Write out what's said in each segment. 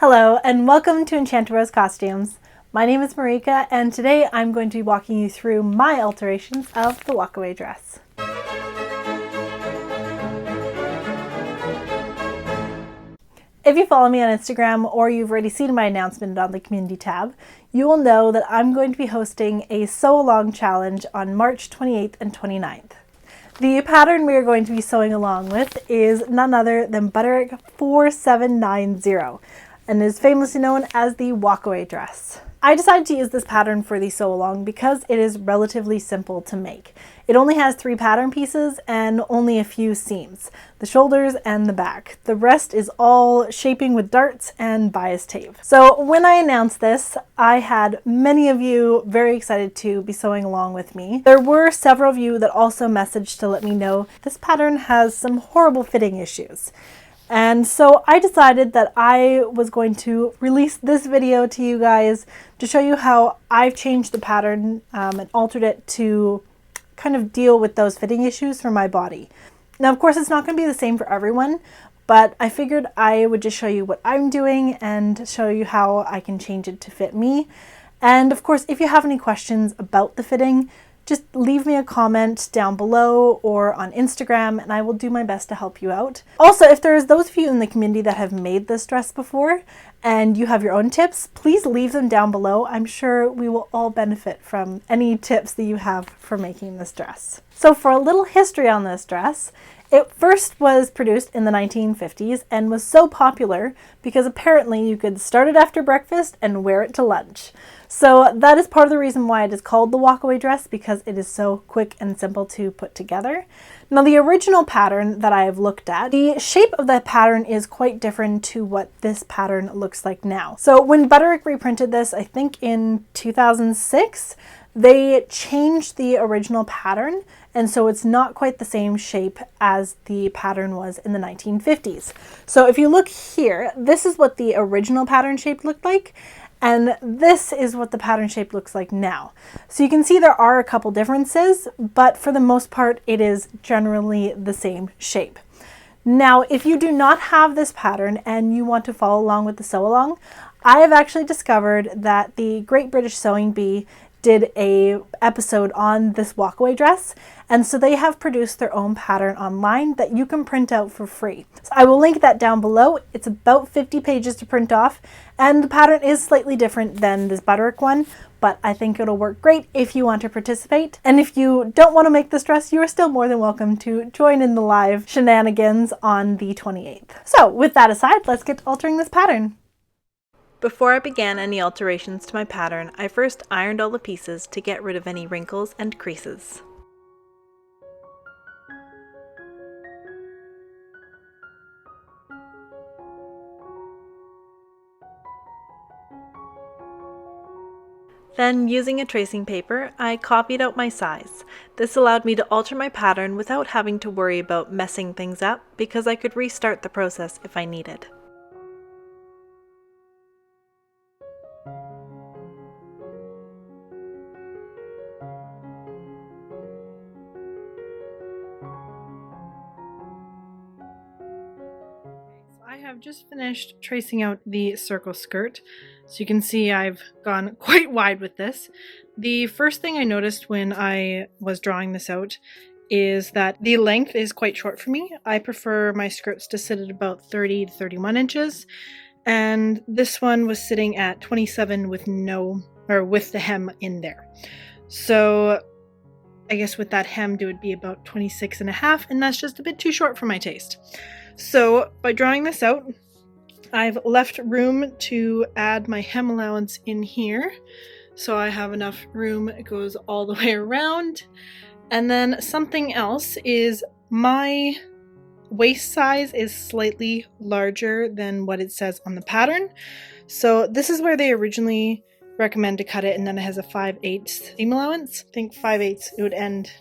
Hello and welcome to Enchanted Rose Costumes. My name is Marika and today I'm going to be walking you through my alterations of the Walkaway dress. If you follow me on Instagram or you've already seen my announcement on the community tab, you will know that I'm going to be hosting a Sewalong challenge on March 28th and 29th. The pattern we are going to be sewing along with is none other than Butterick 4790 and is famously known as the Walkaway dress. I decided to use this pattern for the Sewalong because it is relatively simple to make. It only has 3 pattern pieces and only a few seams, the shoulders and the back. The rest is all shaping with darts and bias tape. So when I announced this, I had many of you very excited to be sewing along with me. There were several of you that also messaged to let me know this pattern has some horrible fitting issues. And so I decided that I was going to release this video to you guys to show you how I've changed the pattern and altered it to kind of deal with those fitting issues for my body. Now, of course, it's not going to be the same for everyone, but I figured I would just show you what I'm doing and show you how I can change it to fit me. And of course, if you have any questions about the fitting, just leave me a comment down below or on Instagram and I will do my best to help you out. Also, if there's those of you in the community that have made this dress before and you have your own tips, please leave them down below. I'm sure we will all benefit from any tips that you have for making this dress. So for a little history on this dress, it first was produced in the 1950s and was so popular because apparently you could start it after breakfast and wear it to lunch. So that is part of the reason why it is called the Walkaway dress, because it is so quick and simple to put together. Now, the original pattern that I have looked at, the shape of that pattern is quite different to what this pattern looks like now. So when Butterick reprinted this, I think in 2006, they changed the original pattern, and so it's not quite the same shape as the pattern was in the 1950s. So if you look here, this is what the original pattern shape looked like, and this is what the pattern shape looks like now. So you can see there are a couple differences, but for the most part, it is generally the same shape. Now, if you do not have this pattern and you want to follow along with the sew along, I have actually discovered that the Great British Sewing Bee did a episode on this Walkaway dress, and so they have produced their own pattern online that you can print out for free. So I will link that down below. It's about 50 pages to print off, and the pattern is slightly different than this Butterick one, but I think it'll work great if you want to participate. And if you don't want to make this dress, you are still more than welcome to join in the live shenanigans on the 28th. So with that aside, let's get to altering this pattern. Before I began any alterations to my pattern, I first ironed all the pieces to get rid of any wrinkles and creases. Then, using a tracing paper, I copied out my size. This allowed me to alter my pattern without having to worry about messing things up because I could restart the process if I needed. I have just finished tracing out the circle skirt, so you can see I've gone quite wide with this. The first thing I noticed when I was drawing this out is that the length is quite short for me. I prefer my skirts to sit at about 30 to 31 inches, and this one was sitting at 27 with the hem in there. So I guess with that hemmed it would be about 26 and a half, and that's just a bit too short for my taste. So by drawing this out, I've left room to add my hem allowance in here. So I have enough room, it goes all the way around. And then something else is my waist size is slightly larger than what it says on the pattern. So this is where they originally recommend to cut it, and then it has a 5/8 seam allowance. I think 5/8 it would end.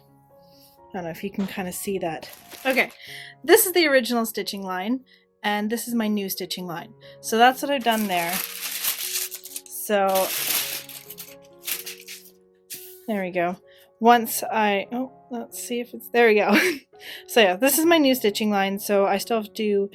I don't know if you can kind of see that. Okay, this is the original stitching line, and this is my new stitching line. So that's what I've done there. So there we go. Let's see if it's, there we go. So yeah, this is my new stitching line, so I still have to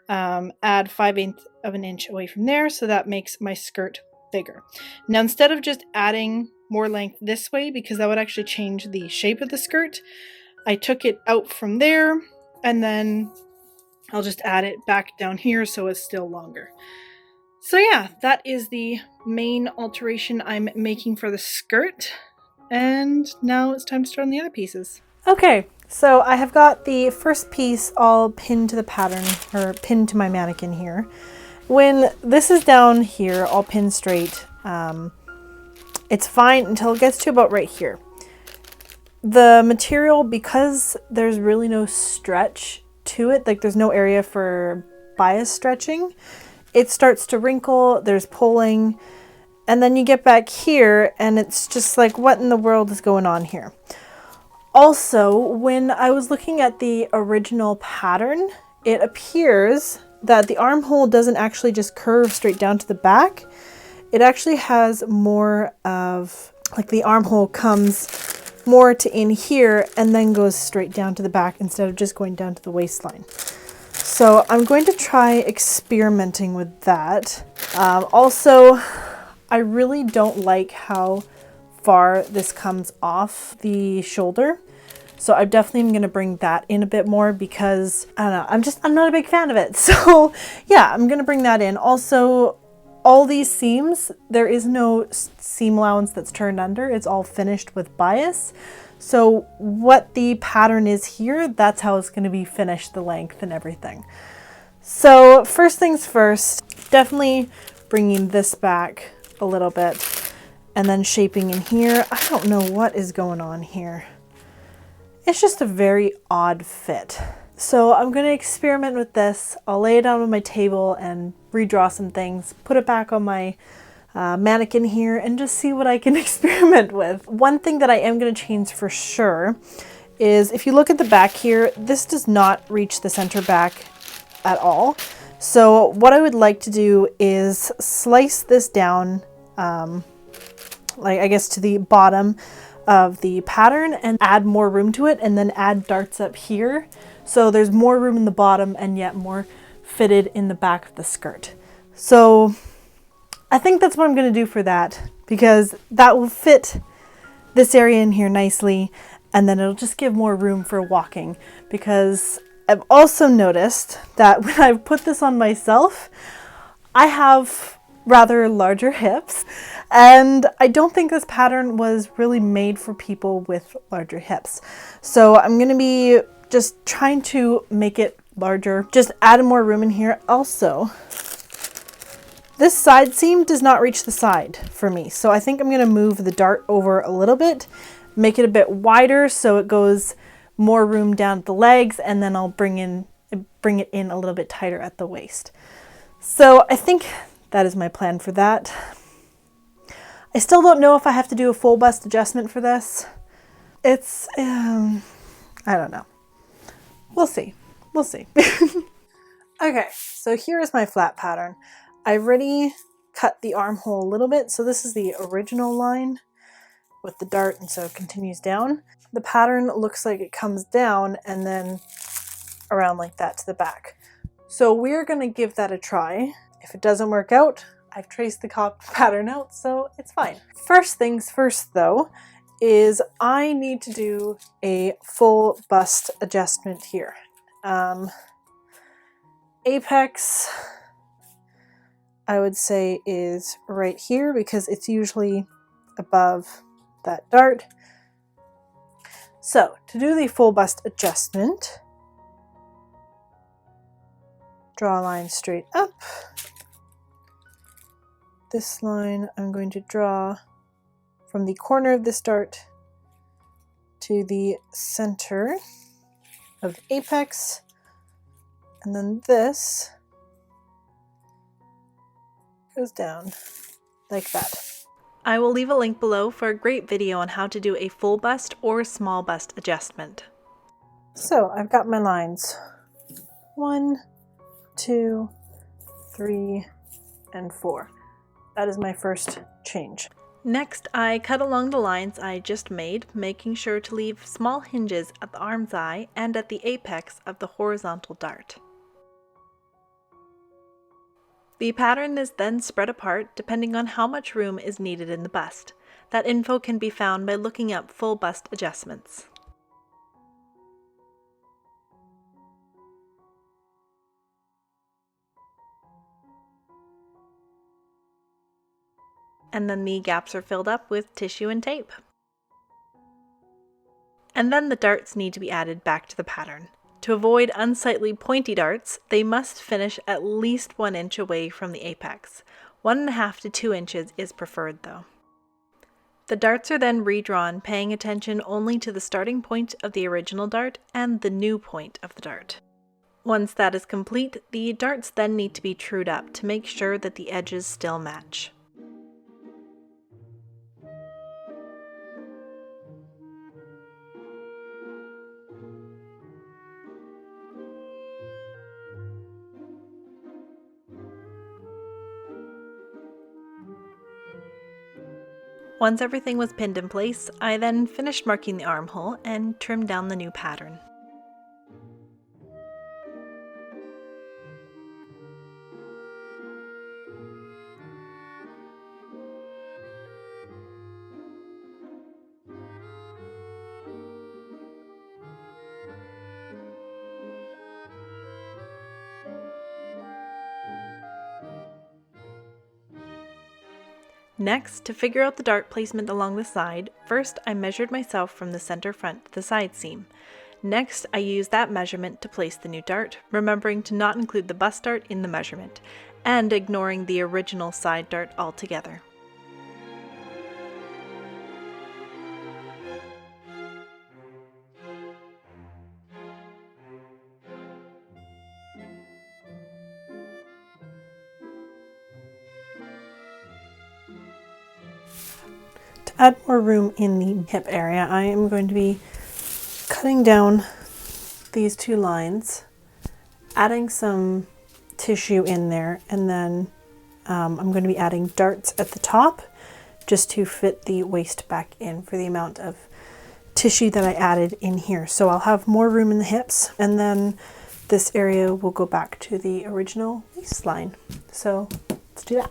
add 5/8 of an inch away from there, so that makes my skirt bigger. Now instead of just adding more length this way, because that would actually change the shape of the skirt, I took it out from there and then I'll just add it back down here so it's still longer. So yeah, that is the main alteration I'm making for the skirt. And now it's time to start on the other pieces. Okay, so I have got the first piece all pinned to the pattern, or pinned to my mannequin here. When this is down here, all pinned straight, it's fine until it gets to about right here. The material, because there's really no stretch to it, like there's no area for bias stretching, it starts to wrinkle, there's pulling, and then you get back here and it's just like, what in the world is going on here? Also, when I was looking at the original pattern, it appears that the armhole doesn't actually just curve straight down to the back. It actually has more of, like the armhole comes more to in here and then goes straight down to the back instead of just going down to the waistline. So I'm going to try experimenting with that. Also, I really don't like how far this comes off the shoulder. So I definitely am going to bring that in a bit more because, I don't know, I'm not a big fan of it. So yeah, I'm going to bring that in. Also, all these seams, there is no seam allowance that's turned under. It's all finished with bias. So what the pattern is here, that's how it's going to be finished, the length and everything. So first things first, definitely bringing this back a little bit and then shaping in here. I don't know what is going on here. It's just a very odd fit. So I'm going to experiment with this. I'll lay it out on my table and redraw some things, put it back on my mannequin here and just see what I can experiment with. One thing that I am going to change for sure is if you look at the back here, this does not reach the center back at all. So what I would like to do is slice this down, like I guess to the bottom of the pattern and add more room to it and then add darts up here. So there's more room in the bottom and yet more fitted in the back of the skirt. So I think that's what I'm going to do for that because that will fit this area in here nicely and then it'll just give more room for walking because I've also noticed that when I've put this on myself, I have rather larger hips and I don't think this pattern was really made for people with larger hips. So I'm going to be just trying to make it larger, just add more room in here. Also, this side seam does not reach the side for me. So I think I'm going to move the dart over a little bit, make it a bit wider so it goes more room down at the legs and then I'll bring it in a little bit tighter at the waist. So I think that is my plan for that. I still don't know if I have to do a full bust adjustment for this. It's, I don't know. We'll see. We'll see. Okay, so here is my flat pattern. I already cut the armhole a little bit. So this is the original line with the dart and so it continues down. The pattern looks like it comes down and then around like that to the back. So we're going to give that a try. If it doesn't work out, I've traced the pattern out, so it's fine. First things first though, is I need to do a full bust adjustment here. Apex, I would say, is right here because it's usually above that dart. So to do the full bust adjustment, draw a line straight up. This line I'm going to draw from the corner of this dart to the center of the apex, and then this goes down like that. I will leave a link below for a great video on how to do a full bust or small bust adjustment. So I've got my lines 1, 2, 3, and 4. That is my first change. Next, I cut along the lines I just made, making sure to leave small hinges at the arm's eye and at the apex of the horizontal dart. The pattern is then spread apart depending on how much room is needed in the bust. That info can be found by looking up full bust adjustments. And then the gaps are filled up with tissue and tape. And then the darts need to be added back to the pattern. To avoid unsightly pointy darts, they must finish at least 1 inch away from the apex. 1.5 to 2 inches is preferred though. The darts are then redrawn, paying attention only to the starting point of the original dart and the new point of the dart. Once that is complete, the darts then need to be trued up to make sure that the edges still match. Once everything was pinned in place, I then finished marking the armhole and trimmed down the new pattern. Next, to figure out the dart placement along the side, first I measured myself from the center front to the side seam. Next, I used that measurement to place the new dart, remembering to not include the bust dart in the measurement, and ignoring the original side dart altogether. To add more room in the hip area, I am going to be cutting down these 2 lines, adding some tissue in there, and then I'm going to be adding darts at the top just to fit the waist back in for the amount of tissue that I added in here. So I'll have more room in the hips, and then this area will go back to the original waistline. So let's do that.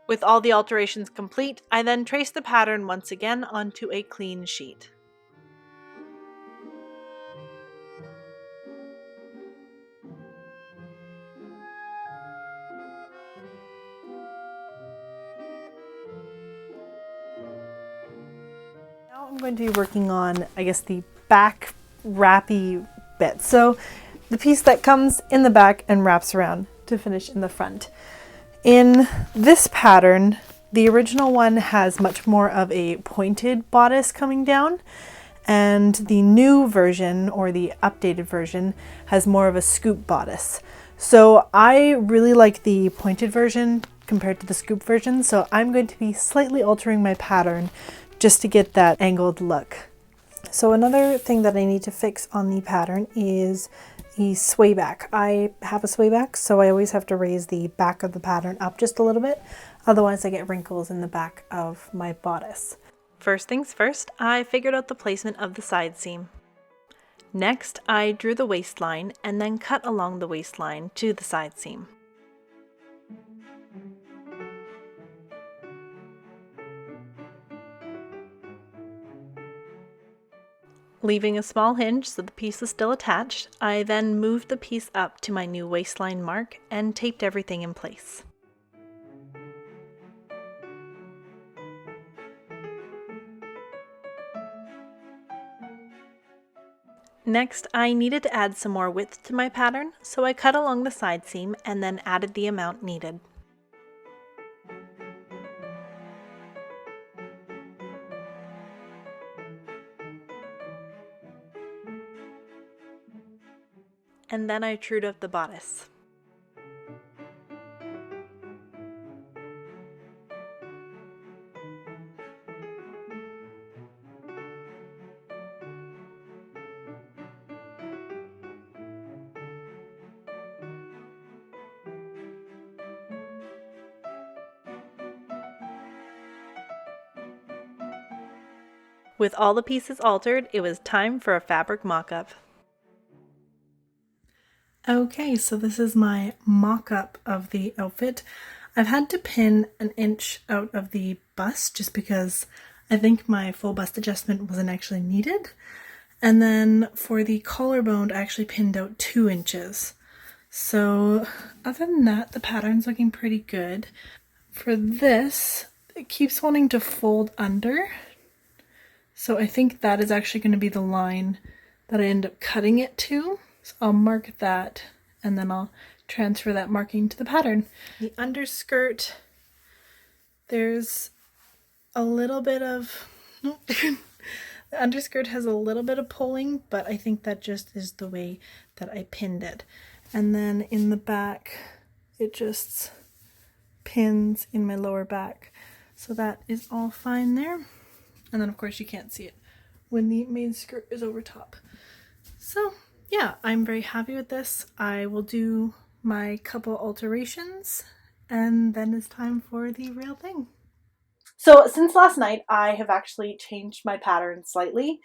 With all the alterations complete, I then trace the pattern once again onto a clean sheet. Now I'm going to be working on, the back wrappy bit. So the piece that comes in the back and wraps around to finish in the front. In this pattern, the original one has much more of a pointed bodice coming down, and the new version, or the updated version, has more of a scoop bodice. So I really like the pointed version compared to the scoop version, so I'm going to be slightly altering my pattern just to get that angled look. So another thing that I need to fix on the pattern is the sway back. I have a sway back, so I always have to raise the back of the pattern up just a little bit, otherwise I get wrinkles in the back of my bodice. First things first, I figured out the placement of the side seam. Next, I drew the waistline and then cut along the waistline to the side seam. Leaving a small hinge so the piece is still attached, I then moved the piece up to my new waistline mark and taped everything in place. Next, I needed to add some more width to my pattern, so I cut along the side seam and then added the amount needed. And then I trued up the bodice. With all the pieces altered, it was time for a fabric mock-up. Okay, so this is my mock-up of the outfit. I've had to pin an inch out of the bust just because I think my full bust adjustment wasn't actually needed. And then for the collarbone, I actually pinned out 2 inches. So other than that, the pattern's looking pretty good. For this, it keeps wanting to fold under. So I think that is actually going to be the line that I end up cutting it to. So I'll mark that and then I'll transfer that marking to the pattern. The underskirt, there's a little bit of, the underskirt has a little bit of pulling, but I think that just is the way that I pinned it. And then in the back, it just pins in my lower back. So that is all fine there. And then of course you can't see it when the main skirt is over top. So yeah, I'm very happy with this. I will do my couple alterations and then it's time for the real thing. So since last night, I have actually changed my pattern slightly.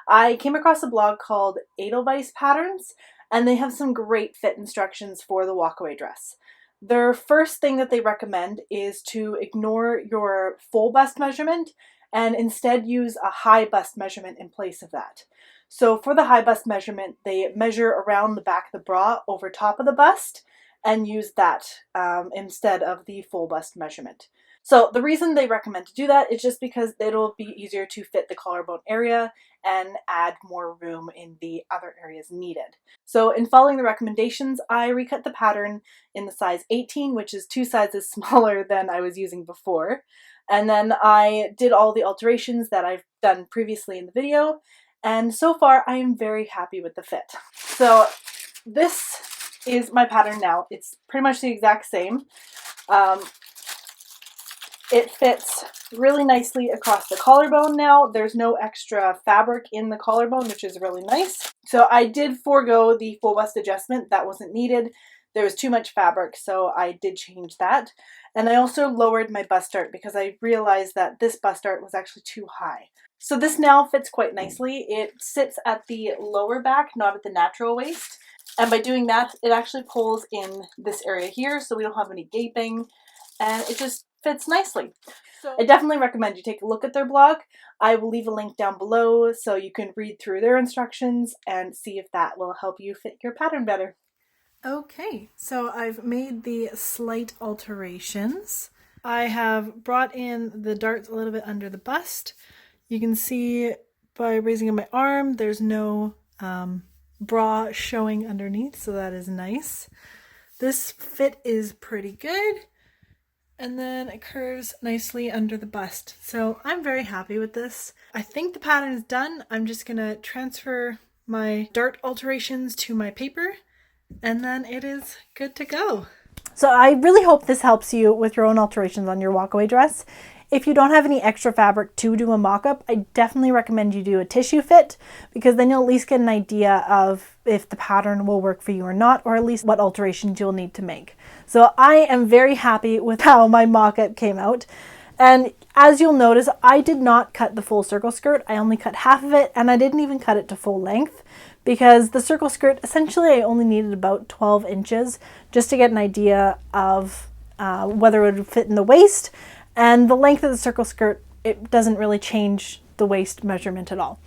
I came across a blog called Edelweiss Patterns and they have some great fit instructions for the walkaway dress. Their first thing that they recommend is to ignore your full bust measurement and instead use a high bust measurement in place of that. So for the high bust measurement, they measure around the back of the bra over top of the bust and use that instead of the full bust measurement. So the reason they recommend to do that is just because it'll be easier to fit the collarbone area and add more room in the other areas needed. So in following the recommendations, I recut the pattern in the size 18, which is 2 sizes smaller than I was using before. And then I did all the alterations that I've done previously in the video. And so far, I am very happy with the fit. So this is my pattern now. It's pretty much the exact same. It fits really nicely across the collarbone now. There's no extra fabric in the collarbone, which is really nice. So I did forego the full bust adjustment. That wasn't needed. There was too much fabric, so I did change that. And I also lowered my bust dart because I realized that this bust dart was actually too high. So this now fits quite nicely. It sits at the lower back, not at the natural waist. And by doing that, it actually pulls in this area here, so we don't have any gaping, and it just fits nicely. So I definitely recommend you take a look at their blog. I will leave a link down below so you can read through their instructions and see if that will help you fit your pattern better. Okay, so I've made the slight alterations. I have brought in the darts a little bit under the bust. You can see by raising up my arm, there's no bra showing underneath, so that is nice. This fit is pretty good. And then it curves nicely under the bust. So I'm very happy with this. I think the pattern is done. I'm just gonna transfer my dart alterations to my paper and then it is good to go. So I really hope this helps you with your own alterations on your walkaway dress. If you don't have any extra fabric to do a mock-up, I definitely recommend you do a tissue fit because then you'll at least get an idea of if the pattern will work for you or not, or at least what alterations you'll need to make. So I am very happy with how my mock-up came out. And as you'll notice, I did not cut the full circle skirt. I only cut half of it, and I didn't even cut it to full length because the circle skirt, essentially I only needed about 12 inches just to get an idea of whether it would fit in the waist. And the length of the circle skirt, it doesn't really change the waist measurement at all.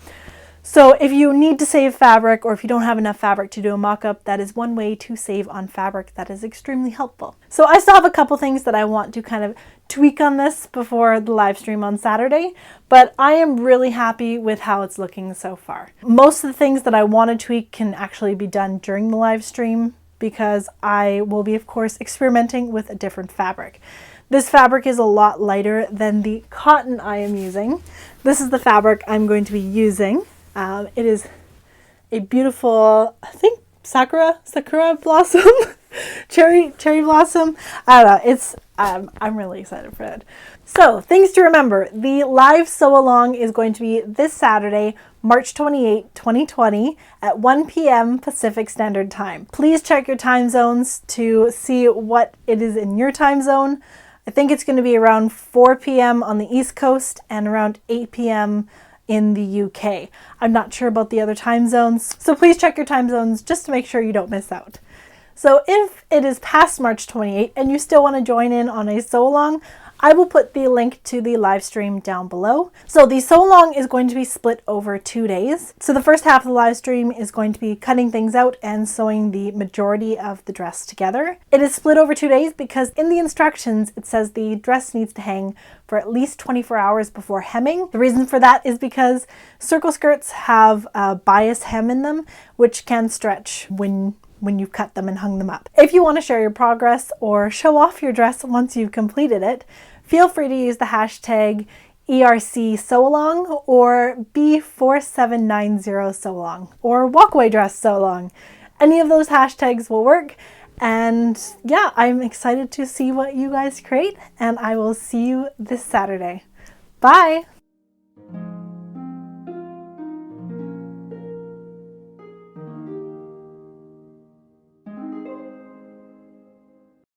So if you need to save fabric or if you don't have enough fabric to do a mock-up, that is one way to save on fabric that is extremely helpful. So I still have a couple things that I want to kind of tweak on this before the live stream on Saturday, but I am really happy with how it's looking so far. Most of the things that I want to tweak can actually be done during the live stream because I will be, of course, experimenting with a different fabric. This fabric is a lot lighter than the cotton I am using. This is the fabric I'm going to be using. It is a beautiful, I think, sakura blossom, cherry blossom. I don't know. It's I'm really excited for it. So things to remember: the live sew along is going to be this Saturday, March 28, 2020 at 1 p.m. Pacific Standard Time. Please check your time zones to see what it is in your time zone. I think it's going to be around 4 p.m. on the East Coast and around 8 p.m. in the UK. I'm not sure about the other time zones, so please check your time zones just to make sure you don't miss out. So if it is past March 28 and you still want to join in on a sew-along, I will put the link to the live stream down below. So the sew-along is going to be split over 2 days. So the first half of the live stream is going to be cutting things out and sewing the majority of the dress together. It is split over 2 days because in the instructions it says the dress needs to hang for at least 24 hours before hemming. The reason for that is because circle skirts have a bias hem in them, which can stretch when you've cut them and hung them up. If you want to share your progress or show off your dress once you've completed it, feel free to use the hashtag ERC Sewalong or B4790 Sewalong or Walkaway Dress Sewalong. Any of those hashtags will work. And yeah, I'm excited to see what you guys create, and I will see you this Saturday. Bye!